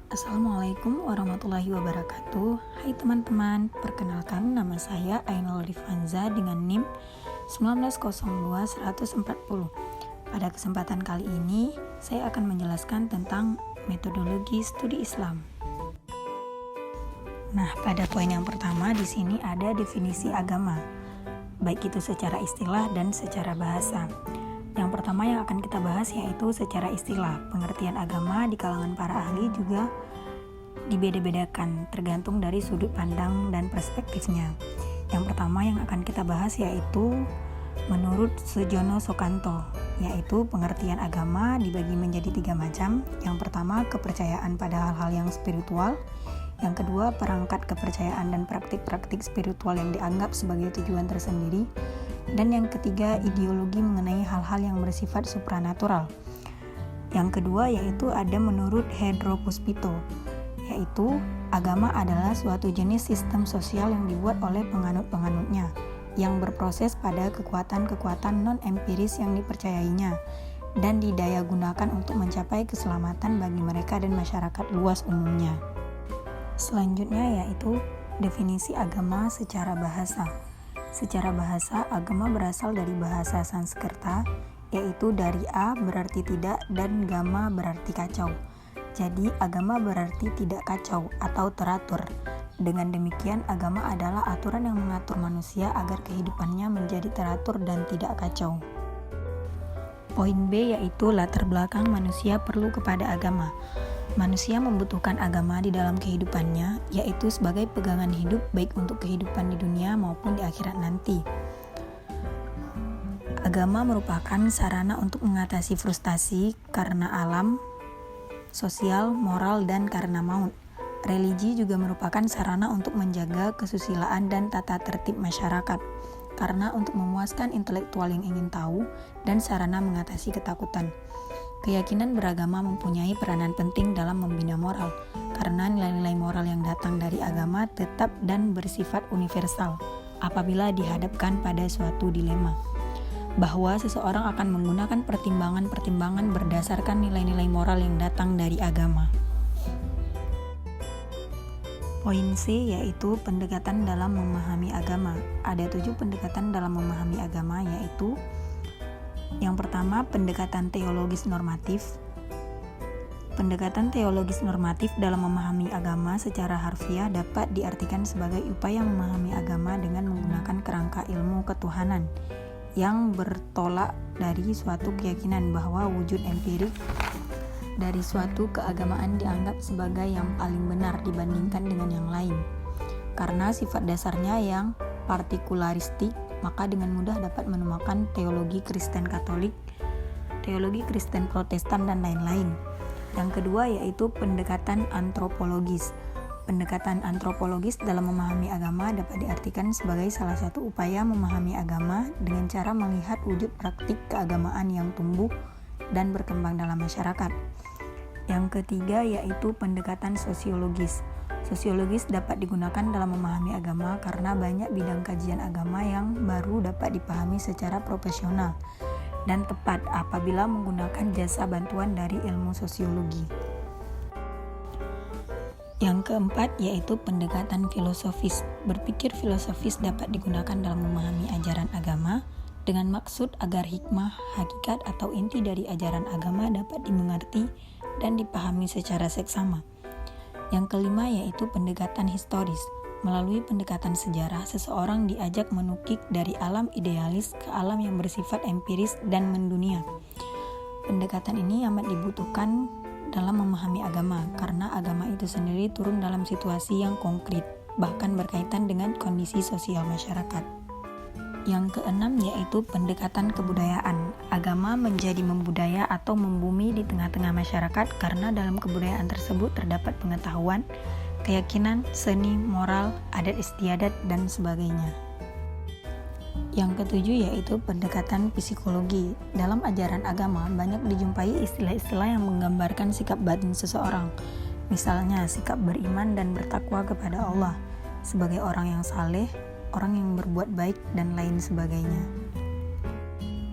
Assalamualaikum warahmatullahi wabarakatuh. Hai teman-teman, perkenalkan nama saya Ainul Rifanza dengan NIM 1902140. Pada kesempatan kali ini, saya akan menjelaskan tentang metodologi studi Islam. Nah, pada poin yang pertama di sini ada definisi agama, baik itu secara istilah dan secara bahasa. Yang pertama yang akan kita bahas yaitu secara istilah. Pengertian agama di kalangan para ahli juga dibeda-bedakan tergantung dari sudut pandang dan perspektifnya. Yang pertama yang akan kita bahas yaitu menurut Sujono Soekanto, yaitu pengertian agama dibagi menjadi 3 macam. Yang pertama, kepercayaan pada hal-hal yang spiritual. Yang kedua, perangkat kepercayaan dan praktik-praktik spiritual yang dianggap sebagai tujuan tersendiri. Dan yang ketiga, ideologi mengenai hal-hal yang bersifat supranatural. Yang kedua yaitu ada menurut Hedro Puspito, yaitu agama adalah suatu jenis sistem sosial yang dibuat oleh penganut-penganutnya, yang berproses pada kekuatan-kekuatan non-empiris yang dipercayainya, dan didaya gunakan untuk mencapai keselamatan bagi mereka dan masyarakat luas umumnya. Selanjutnya yaitu definisi agama secara bahasa. Secara bahasa, agama berasal dari bahasa Sanskerta, yaitu dari a berarti tidak dan gama berarti kacau. Jadi, agama berarti tidak kacau atau teratur. Dengan demikian, agama adalah aturan yang mengatur manusia agar kehidupannya menjadi teratur dan tidak kacau. Poin B yaitu latar belakang manusia perlu kepada agama. Manusia membutuhkan agama di dalam kehidupannya, yaitu sebagai pegangan hidup baik untuk kehidupan di dunia maupun di akhirat nanti. Agama merupakan sarana untuk mengatasi frustasi karena alam, sosial, moral, dan karena maut. Religi juga merupakan sarana untuk menjaga kesusilaan dan tata tertib masyarakat, karena untuk memuaskan intelektual yang ingin tahu, dan sarana mengatasi ketakutan. Keyakinan beragama mempunyai peranan penting dalam membina moral, karena nilai-nilai moral yang datang dari agama tetap dan bersifat universal apabila dihadapkan pada suatu dilema, bahwa seseorang akan menggunakan pertimbangan-pertimbangan berdasarkan nilai-nilai moral yang datang dari agama. Poin C yaitu pendekatan dalam memahami agama. Ada 7 pendekatan dalam memahami agama, yaitu yang pertama, pendekatan teologis normatif. Pendekatan teologis normatif dalam memahami agama secara harfiah dapat diartikan sebagai upaya memahami agama dengan menggunakan kerangka ilmu ketuhanan yang bertolak dari suatu keyakinan bahwa wujud empirik dari suatu keagamaan dianggap sebagai yang paling benar dibandingkan dengan yang lain. Karena sifat dasarnya yang partikularistik, maka dengan mudah dapat menemukan teologi Kristen Katolik, teologi Kristen Protestan, dan lain-lain. Yang kedua yaitu pendekatan antropologis. Pendekatan antropologis dalam memahami agama dapat diartikan sebagai salah satu upaya memahami agama dengan cara melihat wujud praktik keagamaan yang tumbuh dan berkembang dalam masyarakat. Yang ketiga yaitu pendekatan sosiologis. Sosiologis dapat digunakan dalam memahami agama karena banyak bidang kajian agama yang baru dapat dipahami secara profesional dan tepat apabila menggunakan jasa bantuan dari ilmu sosiologi. Yang keempat yaitu pendekatan filosofis. Berpikir filosofis dapat digunakan dalam memahami ajaran agama dengan maksud agar hikmah, hakikat atau inti dari ajaran agama dapat dimengerti dan dipahami secara seksama. Yang kelima yaitu pendekatan historis. Melalui pendekatan sejarah, seseorang diajak menukik dari alam idealis ke alam yang bersifat empiris dan mendunia. Pendekatan ini amat dibutuhkan dalam memahami agama, karena agama itu sendiri turun dalam situasi yang konkret, bahkan berkaitan dengan kondisi sosial masyarakat. Yang keenam yaitu pendekatan kebudayaan. Agama menjadi membudaya atau membumi di tengah-tengah masyarakat karena dalam kebudayaan tersebut terdapat pengetahuan, keyakinan, seni, moral, adat istiadat, dan sebagainya. Yang ketujuh yaitu pendekatan psikologi. Dalam ajaran agama banyak dijumpai istilah-istilah yang menggambarkan sikap batin seseorang. Misalnya sikap beriman dan bertakwa kepada Allah, sebagai orang yang saleh, orang yang berbuat baik, dan lain sebagainya.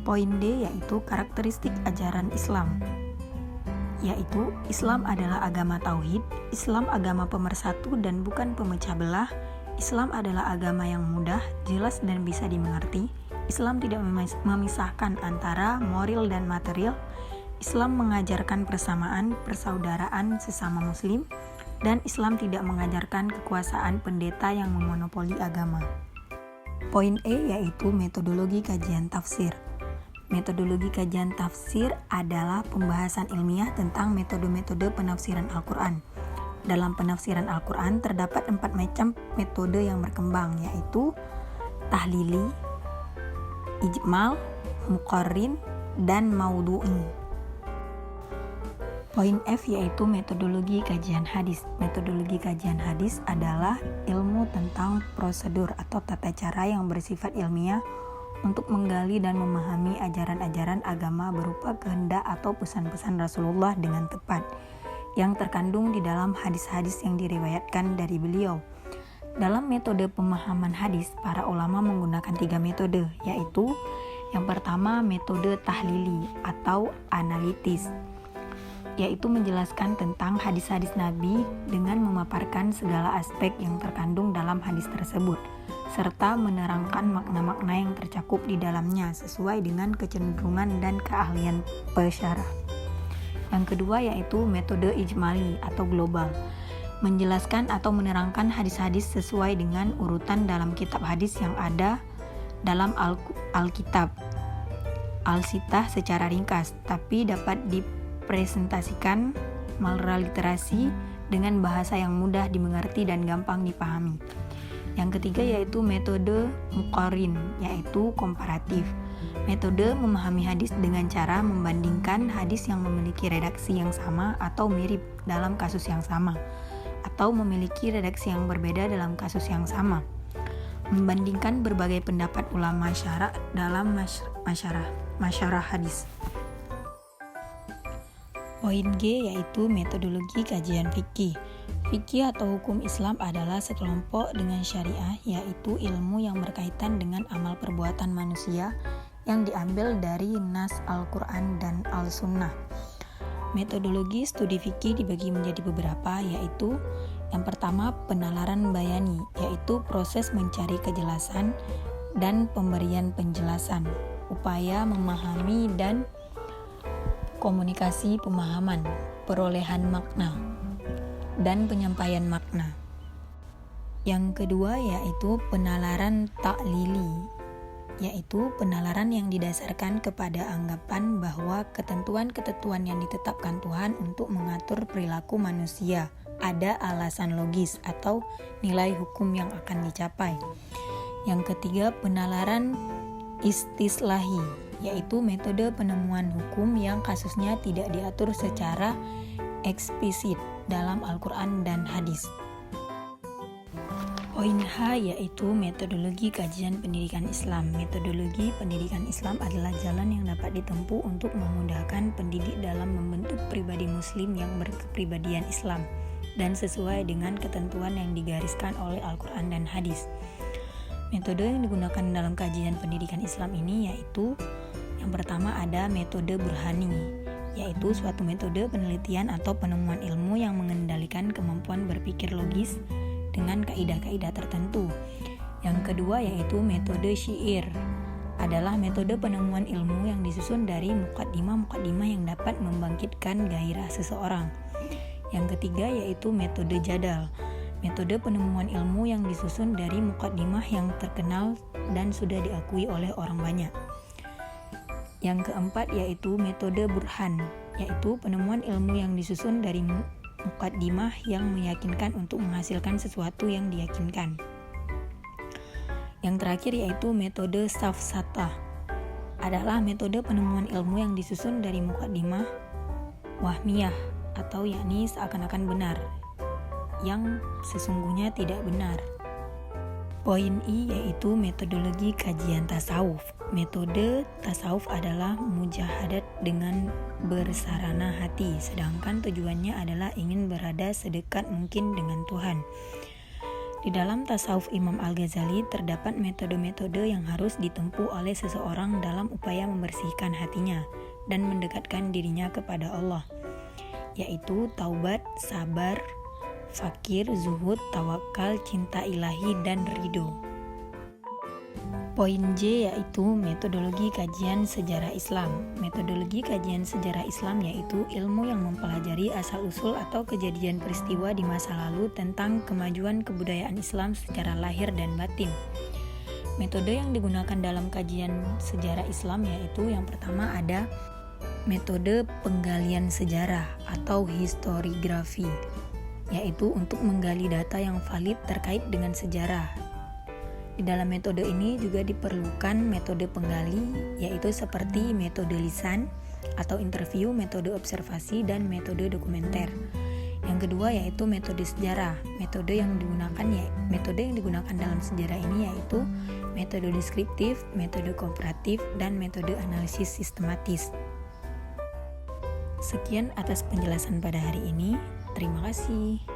Poin D yaitu karakteristik ajaran Islam. yaitu Islam adalah agama tauhid, Islam agama pemersatu dan bukan pemecah belah, Islam adalah agama yang mudah, jelas dan bisa dimengerti, Islam tidak memisahkan antara moral dan material, Islam mengajarkan persamaan, persaudaraan sesama muslim, dan Islam tidak mengajarkan kekuasaan pendeta yang memonopoli agama. Poin E yaitu metodologi kajian tafsir. Metodologi kajian tafsir adalah pembahasan ilmiah tentang metode-metode penafsiran Al-Quran. Dalam penafsiran Al-Quran terdapat 4 macam metode yang berkembang, yaitu tahlili, ijmal, muqarrin, dan maudu'i. Poin F yaitu metodologi kajian hadis. Metodologi kajian hadis adalah ilmu tentang prosedur atau tata cara yang bersifat ilmiah untuk menggali dan memahami ajaran-ajaran agama berupa kehendak atau pesan-pesan Rasulullah dengan tepat yang terkandung di dalam hadis-hadis yang diriwayatkan dari beliau. Dalam metode pemahaman hadis, para ulama menggunakan 3 metode, yaitu yang pertama metode tahlili atau analitis, yaitu menjelaskan tentang hadis-hadis Nabi dengan memaparkan segala aspek yang terkandung dalam hadis tersebut, serta menerangkan makna-makna yang tercakup di dalamnya sesuai dengan kecenderungan dan keahlian pesyarah. Yang kedua yaitu metode ijmali atau global, menjelaskan atau menerangkan hadis-hadis sesuai dengan urutan dalam kitab hadis yang ada dalam Alkitab, Al-Sitah secara ringkas, tapi dapat presentasikan melalui literasi dengan bahasa yang mudah dimengerti dan gampang dipahami. Yang ketiga yaitu metode muqarrin, yaitu komparatif. Metode memahami hadis dengan cara membandingkan hadis yang memiliki redaksi yang sama atau mirip dalam kasus yang sama, atau memiliki redaksi yang berbeda dalam kasus yang sama. Membandingkan berbagai pendapat ulama syara' dalam masyarah hadis. Poin G yaitu metodologi kajian fikih. Fikih atau hukum Islam adalah sekelompok dengan syariah, yaitu ilmu yang berkaitan dengan amal perbuatan manusia yang diambil dari nas Al-Quran dan Al-Sunnah. Metodologi studi fikih dibagi menjadi beberapa, yaitu yang pertama penalaran bayani, yaitu proses mencari kejelasan dan pemberian penjelasan, upaya memahami dan komunikasi pemahaman, perolehan makna, dan penyampaian makna. Yang kedua yaitu penalaran taklili, yaitu penalaran yang didasarkan kepada anggapan bahwa ketentuan-ketentuan yang ditetapkan Tuhan untuk mengatur perilaku manusia ada alasan logis atau nilai hukum yang akan dicapai. Yang ketiga penalaran istislahi, yaitu metode penemuan hukum yang kasusnya tidak diatur secara eksplisit dalam Al-Quran dan hadis. Poin H yaitu metodologi kajian pendidikan Islam. Metodologi pendidikan Islam adalah jalan yang dapat ditempuh untuk memudahkan pendidik dalam membentuk pribadi muslim yang berkepribadian Islam dan sesuai dengan ketentuan yang digariskan oleh Al-Quran dan hadis. Metode yang digunakan dalam kajian pendidikan Islam ini yaitu yang pertama ada metode burhani, yaitu suatu metode penelitian atau penemuan ilmu yang mengendalikan kemampuan berpikir logis dengan kaidah-kaidah tertentu. Yang kedua yaitu metode syair, adalah metode penemuan ilmu yang disusun dari muqaddimah yang dapat membangkitkan gairah seseorang. Yang ketiga yaitu metode jadal, metode penemuan ilmu yang disusun dari muqaddimah yang terkenal dan sudah diakui oleh orang banyak. Yang keempat yaitu metode burhan, yaitu penemuan ilmu yang disusun dari muqaddimah yang meyakinkan untuk menghasilkan sesuatu yang diyakinkan. Yang terakhir yaitu metode safsatah, adalah metode penemuan ilmu yang disusun dari muqaddimah wahmiyah atau yakni seakan-akan benar, yang sesungguhnya tidak benar. Poin I yaitu metodologi kajian tasawuf. Metode tasawuf adalah mujahadat dengan bersarana hati, sedangkan tujuannya adalah ingin berada sedekat mungkin dengan Tuhan. Di dalam tasawuf Imam Al-Ghazali terdapat metode-metode yang harus ditempuh oleh seseorang dalam upaya membersihkan hatinya dan mendekatkan dirinya kepada Allah. yaitu taubat, sabar, fakir, zuhud, tawakal, cinta ilahi, dan ridho. Poin J yaitu metodologi kajian sejarah Islam. Metodologi kajian sejarah Islam yaitu ilmu yang mempelajari asal-usul atau kejadian peristiwa di masa lalu tentang kemajuan kebudayaan Islam secara lahir dan batin. Metode yang digunakan dalam kajian sejarah Islam yaitu yang pertama ada metode penggalian sejarah atau historiografi, yaitu untuk menggali data yang valid terkait dengan sejarah. Di dalam metode ini juga diperlukan metode penggali, yaitu seperti metode lisan atau interview, metode observasi, dan metode dokumenter. Yang kedua yaitu metode sejarah. Metode yang digunakan dalam sejarah ini yaitu metode deskriptif, metode komparatif, dan metode analisis sistematis. Sekian atas penjelasan pada hari ini. Terima kasih.